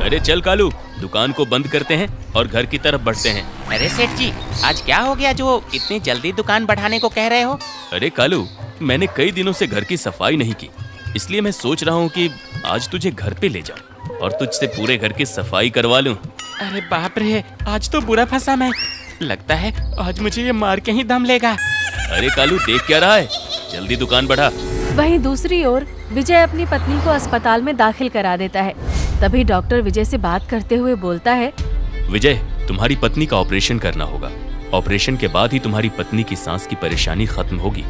अरे चल कालू, दुकान को बंद करते हैं और घर की तरफ बढ़ते हैं। अरे सेठ जी, आज क्या हो गया जो इतनी जल्दी दुकान बढ़ाने को कह रहे हो? अरे कालू, मैंने कई दिनों से घर की सफाई नहीं की, इसलिए मैं सोच रहा हूँ कि आज तुझे घर पे ले जाऊं और तुझसे पूरे घर की सफाई करवा लूं। अरे बाप रे, आज तो बुरा फंसा मैं। लगता है आज मुझे ये मार के ही दम लेगा। अरे कालू, देख क्या रहा है, जल्दी दुकान बढ़ा। वहीं दूसरी ओर विजय अपनी पत्नी को अस्पताल में दाखिल करा देता है। तभी डॉक्टर विजय से बात करते हुए बोलता है, विजय, तुम्हारी पत्नी का ऑपरेशन करना होगा। ऑपरेशन के बाद ही तुम्हारी पत्नी की सांस की परेशानी खत्म होगी।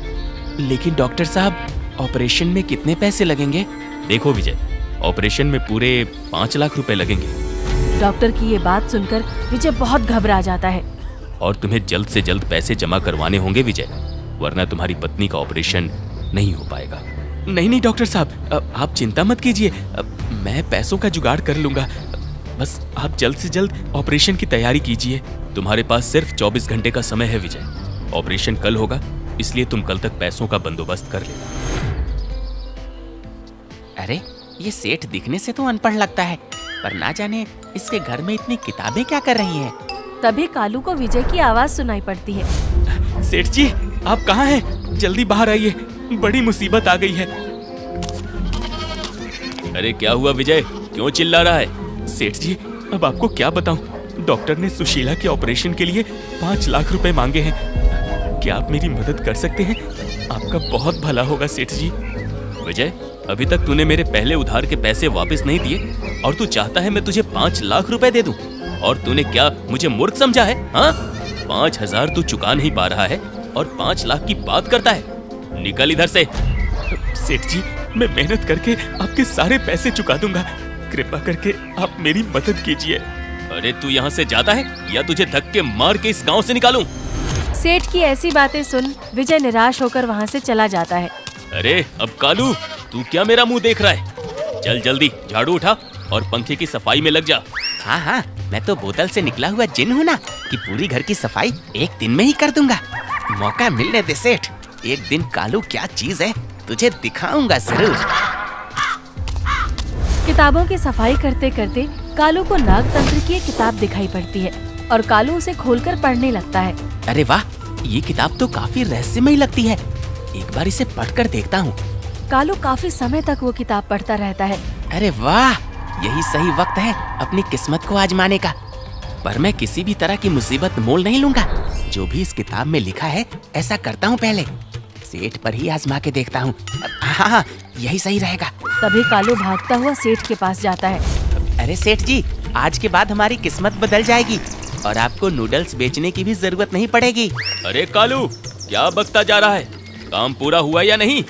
लेकिन डॉक्टर साहब, ऑपरेशन में कितने पैसे लगेंगे? देखो विजय, ऑपरेशन में पूरे 5 लाख रुपए लगेंगे। डॉक्टर की ये बात सुनकर विजय बहुत घबरा जाता है। और तुम्हें जल्द से जल्द पैसे जमा करवाने होंगे विजय, वरना तुम्हारी पत्नी का ऑपरेशन नहीं हो पाएगा। नहीं डॉक्टर साहब, आप चिंता मत कीजिए, मैं पैसों का जुगाड़ कर लूंगा। बस आप जल्द से जल्द ऑपरेशन की तैयारी कीजिए। तुम्हारे पास सिर्फ 24 घंटे का समय है विजय। ऑपरेशन कल होगा, इसलिए तुम कल तक पैसों का बंदोबस्त कर लेना। अरे ये सेठ दिखने से तो अनपढ़ लगता है, पर ना जाने इसके घर में इतनी किताबें क्या कर रही हैं। तभी कालू को विजय की आवाज सुनाई पड़ती है। सेठ जी, आप कहाँ हैं? जल्दी बाहर आइए, बड़ी मुसीबत आ गई है। अरे क्या हुआ विजय, क्यों चिल्ला रहा है? सेठ जी, अब आपको क्या बताऊं, डॉक्टर ने सुशीला के ऑपरेशन के लिए 5 लाख रुपए मांगे हैं। क्या आप मेरी मदद कर सकते हैं? आपका बहुत भला होगा सेठ जी। विजय, अभी तक तूने मेरे पहले उधार के पैसे वापस नहीं दिए और तू चाहता है मैं तुझे 5 लाख रुपए दे दूं? और तूने क्या मुझे मूर्ख समझा है? हाँ, 5,000 तू चुका नहीं पा रहा है और 5 लाख की बात करता है। निकल इधर से। सेठ जी, मैं मेहनत करके आपके सारे पैसे चुका दूंगा, कृपा करके आप मेरी मदद कीजिए। अरे तू यहाँ से जाता है या तुझे धक्के मार के इस गांव से निकालूं? सेठ की ऐसी बातें सुन विजय निराश होकर वहाँ से चला जाता है। अरे अब कालू, तू क्या मेरा मुंह देख रहा है? चल जल्दी झाड़ू उठा और पंखे की सफाई में लग जा। हाँ, मैं तो बोतल से निकला हुआ जिन हूँ ना, कि पूरी घर की सफाई एक दिन में ही कर दूंगा। मौका मिलने दे सेठ, एक दिन कालू क्या चीज है तुझे दिखाऊंगा जरूर। किताबों की सफाई करते करते कालू को नागतंत्र की एक किताब दिखाई पड़ती है और कालू उसे खोलकर पढ़ने लगता है। अरे वाह, ये किताब तो काफी रहस्यमयी लगती है, एक बार इसे पढ़कर देखता हूँ। कालू काफी समय तक वो किताब पढ़ता रहता है। अरे वाह, यही सही वक्त है अपनी किस्मत को आजमाने का। पर मैं किसी भी तरह की मुसीबत मोल नहीं लूंगा। जो भी इस किताब में लिखा है ऐसा करता हूँ, पहले सेठ पर ही आजमा के देखता हूँ। हाँ, यही सही रहेगा। तभी कालू भागता हुआ सेठ के पास जाता है। अरे सेठ जी, आज के बाद हमारी किस्मत बदल जाएगी और आपको नूडल्स बेचने की भी जरूरत नहीं पड़ेगी। अरे कालू, क्या बकता जा रहा है? काम पूरा हुआ या नहीं?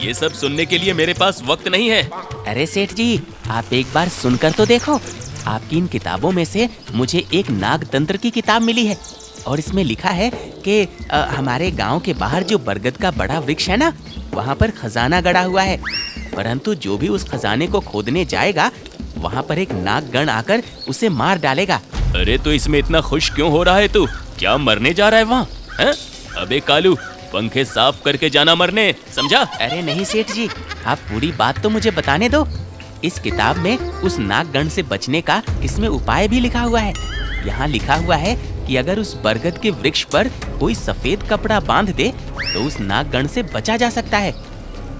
ये सब सुनने के लिए मेरे पास वक्त नहीं है। अरे सेठ जी, आप एक बार सुनकर तो देखो। आपकी इन किताबों में से मुझे एक नागतंत्र की किताब मिली है और इसमें लिखा है कि हमारे गांव के बाहर जो बरगद का बड़ा वृक्ष है ना, वहाँ पर खजाना गड़ा हुआ है, परंतु जो भी उस खजाने को खोदने जाएगा वहाँ पर एक नागगण आकर उसे मार डालेगा। अरे तो इसमें इतना खुश क्यों हो रहा है तू? क्या मरने जा रहा है वहाँ? अबे कालू, पंखे साफ करके जाना मरने, समझा? अरे नहीं सेठ जी, आप पूरी बात तो मुझे बताने दो। इस किताब में उस नागगण से बचने का इसमें उपाय भी लिखा हुआ है। यहाँ लिखा हुआ है कि अगर उस बरगद के वृक्ष पर कोई सफेद कपड़ा बांध दे तो उस नागगण से बचा जा सकता है।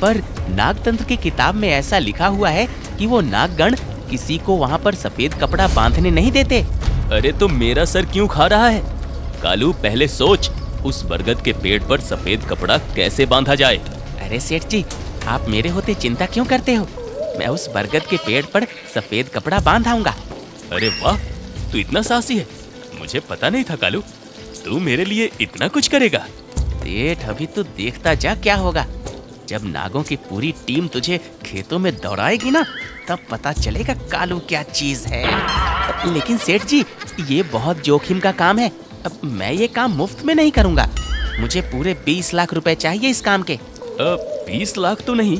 पर नागतंत्र की किताब में ऐसा लिखा हुआ है कि वो नागगण किसी को वहाँ पर सफेद कपड़ा बांधने नहीं देते। अरे तो मेरा सर क्यों खा रहा है? कालू, पहले सोच, उस बरगद के पेड़ पर सफेद कपड़ा कैसे बांधा जाए? अरे सेठ जी, आप मेरे होते चिंता क्यों करते हो? मैं उस बरगद के पेड़ पर सफेद कपड़ा बांध आऊंगा। अरे वाह, तू इतना साहसी है, मुझे पता नहीं था कालू, तू मेरे लिए इतना कुछ करेगा। सेठ, अभी तो देखता जा क्या होगा। जब नागों की पूरी टीम तुझे खेतों में दौड़ाएगी ना, तब पता चलेगा कालू क्या चीज है। लेकिन सेठ जी, ये बहुत जोखिम का काम है। अब मैं ये काम मुफ्त में नहीं करूंगा, मुझे पूरे 20 लाख रुपए चाहिए इस काम के। 20 लाख तो नहीं,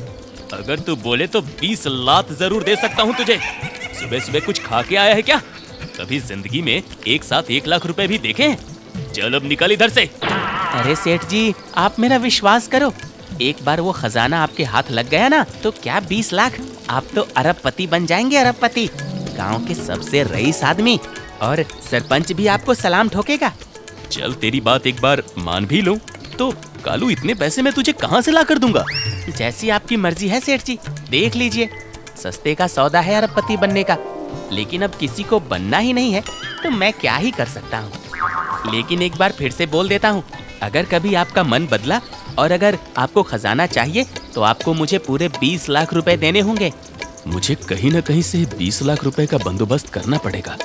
अगर तू बोले तो 20 लाख जरूर दे सकता हूँ तुझे। सुबह सुबह कुछ खा के आया है क्या? कभी जिंदगी में एक साथ 1 लाख रुपए भी देखे हैं? चल अब निकल इधर से। अरे सेठ जी, आप मेरा विश्वास करो, एक बार वो खजाना आपके हाथ लग गया ना, तो क्या 20 लाख, आप तो अरबपति बन जाएंगे, अरबपति। गांव के सबसे रईस आदमी और सरपंच भी आपको सलाम ठोकेगा। चल तेरी बात एक बार मान भी लूं तो कालू इतने पैसे मैं तुझे कहाँ से ला कर दूंगा? जैसी आपकी मर्जी है सेठ जी, देख लीजिए। सस्ते का सौदा है अरबपति बनने का, लेकिन अब किसी को बनना ही नहीं है तो मैं क्या ही कर सकता हूँ। लेकिन एक बार फिर से बोल देता हूँ, अगर कभी आपका मन बदला और अगर आपको खजाना चाहिए तो आपको मुझे पूरे 20 लाख रुपए देने होंगे। मुझे कहीं न कहीं से 20 लाख रुपए का बंदोबस्त करना पड़ेगा,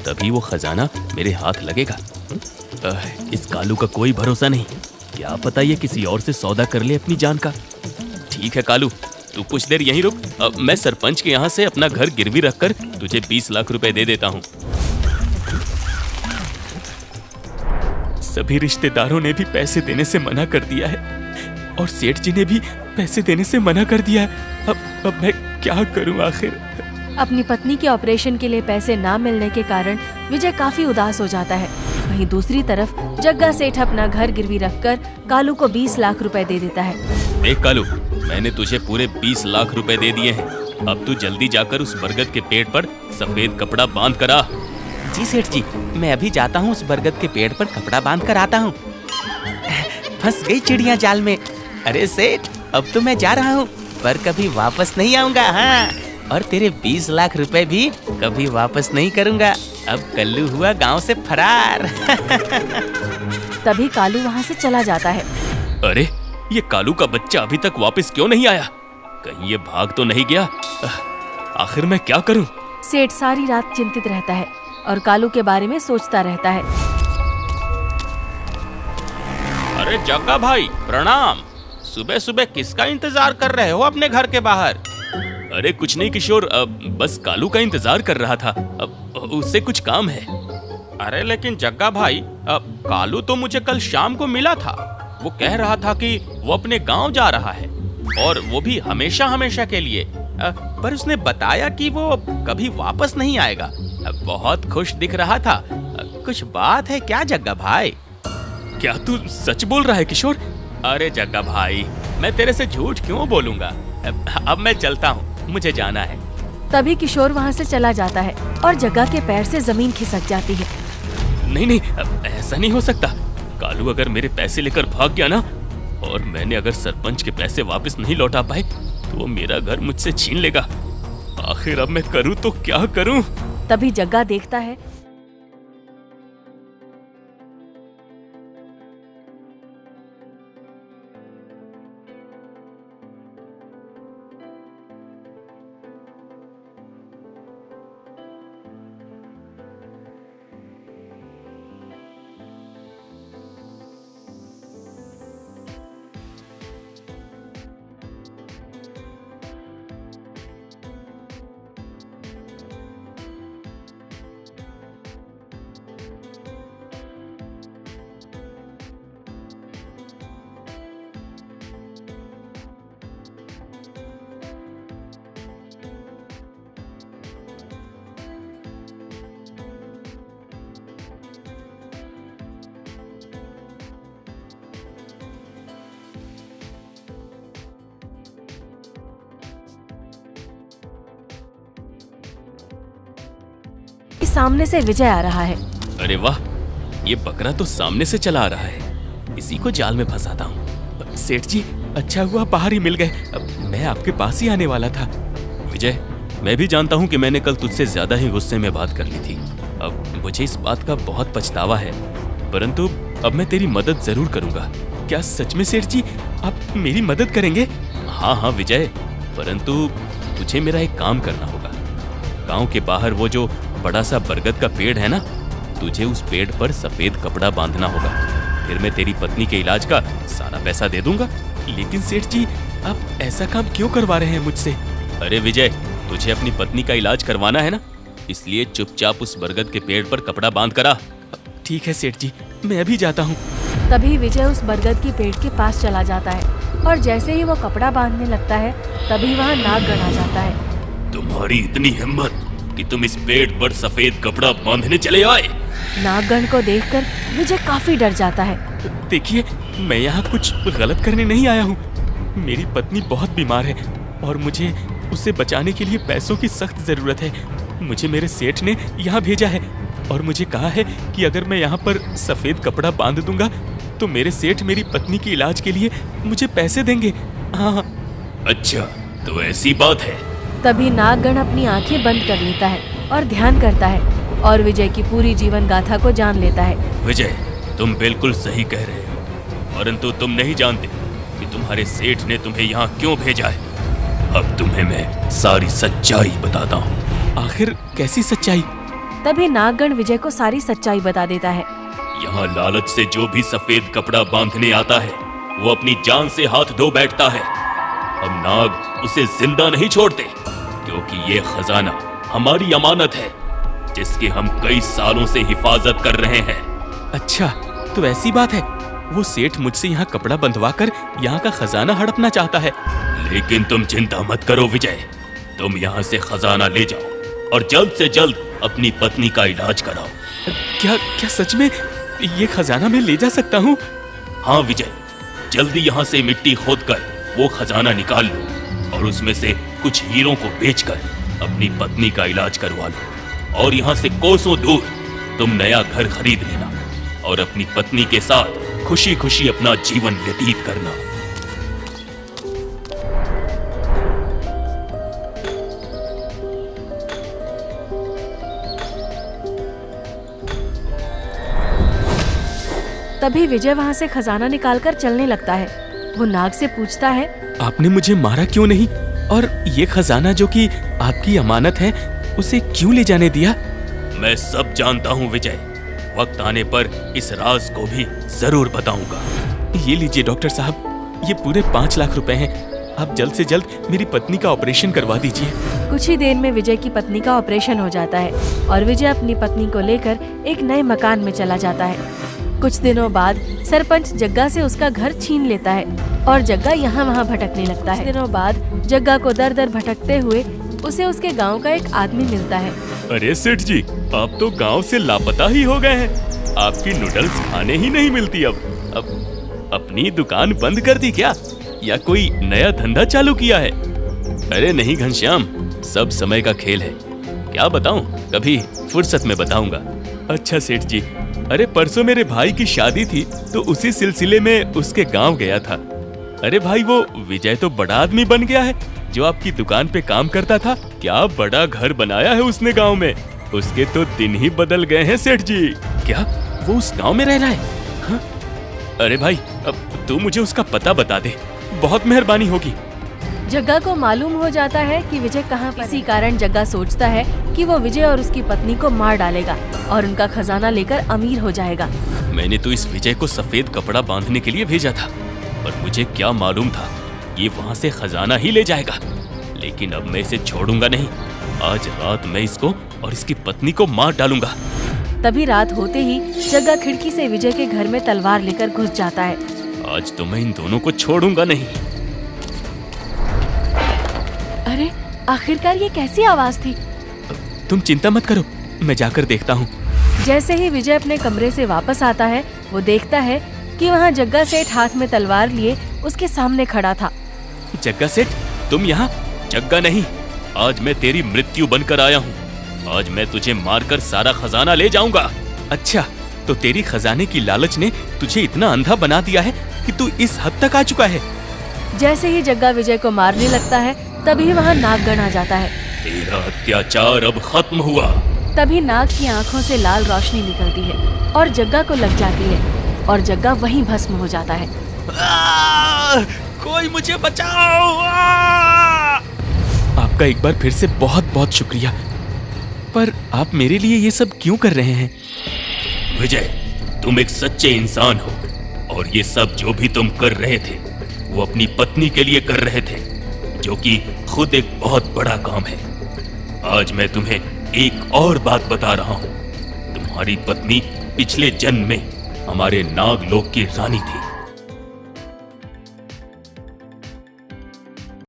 तभी वो खजाना मेरे हाथ लगेगा। इस कालू का कोई भरोसा नहीं, क्या पता ये किसी और से सौदा कर ले अपनी जान का। ठीक है कालू, तू कुछ देर यहीं रुक, मैं सरपंच के यहाँ से अपना घर गिरवी रखकर तुझे 20 लाख रुपए दे देता हूँ। सभी रिश्तेदारों ने भी पैसे देने से मना कर दिया है और सेठ जी ने भी पैसे देने से मना कर दिया है। अब मैं क्या करूँ आखिर? अपनी पत्नी के ऑपरेशन के लिए पैसे ना मिलने के कारण विजय काफी उदास हो जाता है। वहीं दूसरी तरफ जग्गा सेठ अपना घर गिरवी रखकर कालू को 20 लाख रुपए दे देता है। देख कालू, मैंने तुझे पूरे 20 लाख रुपए दे दिए हैं। अब तू जल्दी जाकर उस बरगद के पेड़ पर सफेद कपड़ा बांध कर आ। जी सेठ जी, मैं अभी जाता हूँ, उस बरगद के पेड़ पर कपड़ा बांध कर आता हूँ। फंस गई चिड़िया जाल में। अरे सेठ, अब तो मैं जा रहा हूँ, पर कभी वापस नहीं आऊंगा। हाँ, और तेरे 20 लाख रुपए भी कभी वापस नहीं करूंगा। अब कल्लू हुआ गांव से फरार। तभी कालू वहाँ से चला जाता है। अरे, ये कालू का बच्चा अभी तक वापस क्यों नहीं आया? कहीं ये भाग तो नहीं गया? आखिर मैं क्या करूं? सेठ सारी रात चिंतित रहता है और कालू के बारे में सोचता रहता है। अरे जग्गा भाई, प्रणाम। सुबह सुबह किसका इंतजार कर रहे हो अपने घर के बाहर? अरे कुछ नहीं किशोर, बस कालू का इंतजार कर रहा था। उससे कुछ काम है। अरे लेकिन जग्गा भाई, कालू तो मुझे कल शाम को मिला था। वो कह रहा था कि वो अपने गांव जा रहा है और वो भी हमेशा हमेशा के लिए। पर उसने बताया कि वो कभी वापस नहीं आएगा। बहुत खुश दिख रहा था। कुछ बात है क्या जग्गा भाई? क्या तू सच बोल रहा है किशोर? अरे जग्गा भाई, मैं तेरे से झूठ क्यों बोलूंगा? अब मैं चलता हूँ, मुझे जाना है। तभी किशोर वहाँ से चला जाता है और जग्गा के पैर से जमीन खिसक जाती है। नहीं नहीं, ऐसा नहीं हो सकता। कालू अगर मेरे पैसे लेकर भाग गया ना, और मैंने अगर सरपंच के पैसे वापस नहीं लौटा पाए तो वो मेरा घर मुझसे छीन लेगा। आखिर अब मैं करूँ तो क्या करूँ? तभी जग्गा देखता है कि सामने से विजय आ रहा है। अरे वाह, ये बकरा तो सामने से चला आ रहा है। इसी को जाल में फंसाता हूँ। सेठ जी, अच्छा हुआ बाहर ही मिल गए। मैं आपके पास ही आने वाला था। विजय, मैं भी जानता हूँ कि मैंने कल तुझसे ज्यादा ही गुस्से में बात कर ली थी। अब मुझे इस बात का बहुत पछतावा है, परंतु अब मैं तेरी मदद जरूर करूंगा। क्या सच में सेठ जी आप मेरी मदद करेंगे? हाँ हाँ विजय, परंतु तुझे मेरा एक काम करना होगा। गांव के बाहर वो जो बड़ा सा बरगद का पेड़ है ना, तुझे उस पेड़ पर सफेद कपड़ा बांधना होगा। फिर मैं तेरी पत्नी के इलाज का सारा पैसा दे दूंगा। लेकिन सेठ जी आप ऐसा काम क्यों करवा रहे हैं मुझसे? अरे विजय, तुझे अपनी पत्नी का इलाज करवाना है ना, इसलिए चुपचाप उस बरगद के पेड़ पर कपड़ा बांध कर आ। ठीक है सेठ जी, मैं अभी जाता हूँ। तभी विजय उस बरगद के पेड़ के पास चला जाता है और जैसे ही वो कपड़ा बांधने लगता है तभी वहाँ नागगण आ जाता है। तुम्हारी इतनी हिम्मत कि तुम इस पेड़ पर सफेद कपड़ा बांधने चले आए? नागगण को देखकर विजय काफी डर जाता है। देखिए, मैं यहाँ कुछ गलत करने नहीं आया हूँ। मेरी पत्नी बहुत बीमार है और मुझे उसे बचाने के लिए पैसों की सख्त जरूरत है। मुझे मेरे सेठ ने यहाँ भेजा है और मुझे कहा है कि अगर मैं यहाँ पर सफेद कपड़ा बांध दूंगा तो मेरे सेठ मेरी पत्नी के इलाज के लिए मुझे पैसे देंगे। हाँ। अच्छा, तो ऐसी बात है। तभी नागगण अपनी आंखें बंद कर लेता है और ध्यान करता है और विजय की पूरी जीवन गाथा को जान लेता है। विजय, तुम बिल्कुल सही कह रहे हो, परंतु तुम नहीं जानते कि तुम्हारे सेठ ने तुम्हें यहाँ क्यों भेजा है। अब तुम्हें मैं सारी सच्चाई बताता हूँ। आखिर कैसी सच्चाई? तभी नागगण विजय को सारी सच्चाई बता देता है। यहाँ लालच से जो भी सफेद कपड़ा बांधने आता है वो अपनी जान से हाथ धो बैठता है। हम नाग उसे जिंदा नहीं छोड़ते, क्योंकि ये खजाना हमारी अमानत है जिसकी हम कई सालों से हिफाजत कर रहे हैं। अच्छा, तो ऐसी बात है। वो सेठ मुझसे यहाँ कपड़ा बंधवा कर यहाँ का खजाना हड़पना चाहता है। लेकिन तुम चिंता मत करो विजय, तुम यहाँ से खजाना ले जाओ और जल्द से जल्द अपनी पत्नी का इलाज कराओ। क्या क्या सच में ये खजाना मैं ले जा सकता हूँ? हाँ विजय, जल्दी यहाँ से मिट्टी खोदकर वो खजाना निकाल लो और उसमें से कुछ हीरों को बेचकर अपनी पत्नी का इलाज करवा लो। और यहाँ से कोसों दूर तुम नया घर खरीद लेना और अपनी पत्नी के साथ खुशी खुशी अपना जीवन व्यतीत करना। तभी विजय वहाँ से खजाना निकालकर चलने लगता है। वो नाग से पूछता है, आपने मुझे मारा क्यों नहीं? और ये खजाना जो कि आपकी अमानत है उसे क्यों ले जाने दिया? मैं सब जानता हूँ विजय, वक्त आने पर इस राज को भी जरूर बताऊंगा। ये लीजिए डॉक्टर साहब, ये पूरे 5 लाख रुपए हैं। आप जल्द से जल्द मेरी पत्नी का ऑपरेशन करवा दीजिए। कुछ ही देर में विजय की पत्नी का ऑपरेशन हो जाता है और विजय अपनी पत्नी को लेकर एक नए मकान में चला जाता है। कुछ दिनों बाद सरपंच जग्गा से उसका घर छीन लेता है और जग्गा यहाँ वहाँ भटकने लगता है। कुछ दिनों बाद जग्गा को दर दर भटकते हुए उसे उसके गांव का एक आदमी मिलता है। अरे सेठ जी, आप तो गांव से लापता ही हो गए हैं। आपकी नूडल्स खाने ही नहीं मिलती। अब अपनी दुकान बंद कर दी क्या, या कोई नया धंधा चालू किया है? अरे नहीं घनश्याम, सब समय का खेल है। क्या बताऊं, कभी फुर्सत में बताऊंगा। अच्छा सेठ जी, अरे परसों मेरे भाई की शादी थी तो उसी सिलसिले में उसके गांव गया था। अरे भाई, वो विजय तो बड़ा आदमी बन गया है जो आपकी दुकान पे काम करता था। क्या बड़ा घर बनाया है उसने गांव में, उसके तो दिन ही बदल गए हैं सेठ जी। क्या वो उस गांव में रह रहा है? हाँ? अरे भाई, अब तू मुझे उसका पता बता दे, बहुत मेहरबानी होगी। जग्गा को मालूम हो जाता है कि विजय कहाँ पर है। इसी कारण जग्गा सोचता है कि वो विजय और उसकी पत्नी को मार डालेगा और उनका खजाना लेकर अमीर हो जाएगा। मैंने तो इस विजय को सफेद कपड़ा बांधने के लिए भेजा था, पर मुझे क्या मालूम था ये वहाँ से खजाना ही ले जाएगा। लेकिन अब मैं इसे छोड़ूंगा नहीं। आज रात मैं इसको और इसकी पत्नी को मार डालूंगा। तभी रात होते ही जग्गा खिड़की से विजय के घर में तलवार लेकर घुस जाता है। आज तो मैं इन दोनों को छोड़ूंगा नहीं। अरे आखिरकार ये कैसी आवाज थी? तुम चिंता मत करो, मैं जाकर देखता हूँ। जैसे ही विजय अपने कमरे से वापस आता है, वो देखता है कि वहाँ जग्गा सेठ हाथ में तलवार लिए उसके सामने खड़ा था। जग्गा सेठ, तुम यहाँ? जग्गा नहीं, आज मैं तेरी मृत्यु बनकर आया हूँ। आज मैं तुझे मारकर सारा खजाना ले जाऊंगा। अच्छा, तो तेरी खजाने की लालच ने तुझे इतना अंधा बना दिया है कि तू इस हद तक आ चुका है। जैसे ही जग्गा विजय को मारने लगता है, तभी वहाँ नागगण आ जाता है। तेरा अत्याचार अब खत्म हुआ। तभी नाग की आंखों से लाल रोशनी निकलती है और जग्गा को लग जाती है और जग्गा वहीं भस्म हो जाता है। कोई मुझे बचाओ! आपका एक बार फिर से बहुत बहुत शुक्रिया, पर आप मेरे लिए ये सब क्यों कर रहे हैं? विजय, तुम एक सच्चे इंसान हो और ये सब जो भी तुम कर रहे थे वो अपनी पत्नी के लिए कर रहे थे, जो कि खुद एक बहुत बड़ा काम है। आज मैं तुम्हें एक और बात बता रहा हूँ। तुम्हारी पत्नी पिछले जन्म में हमारे नागलोक की रानी थी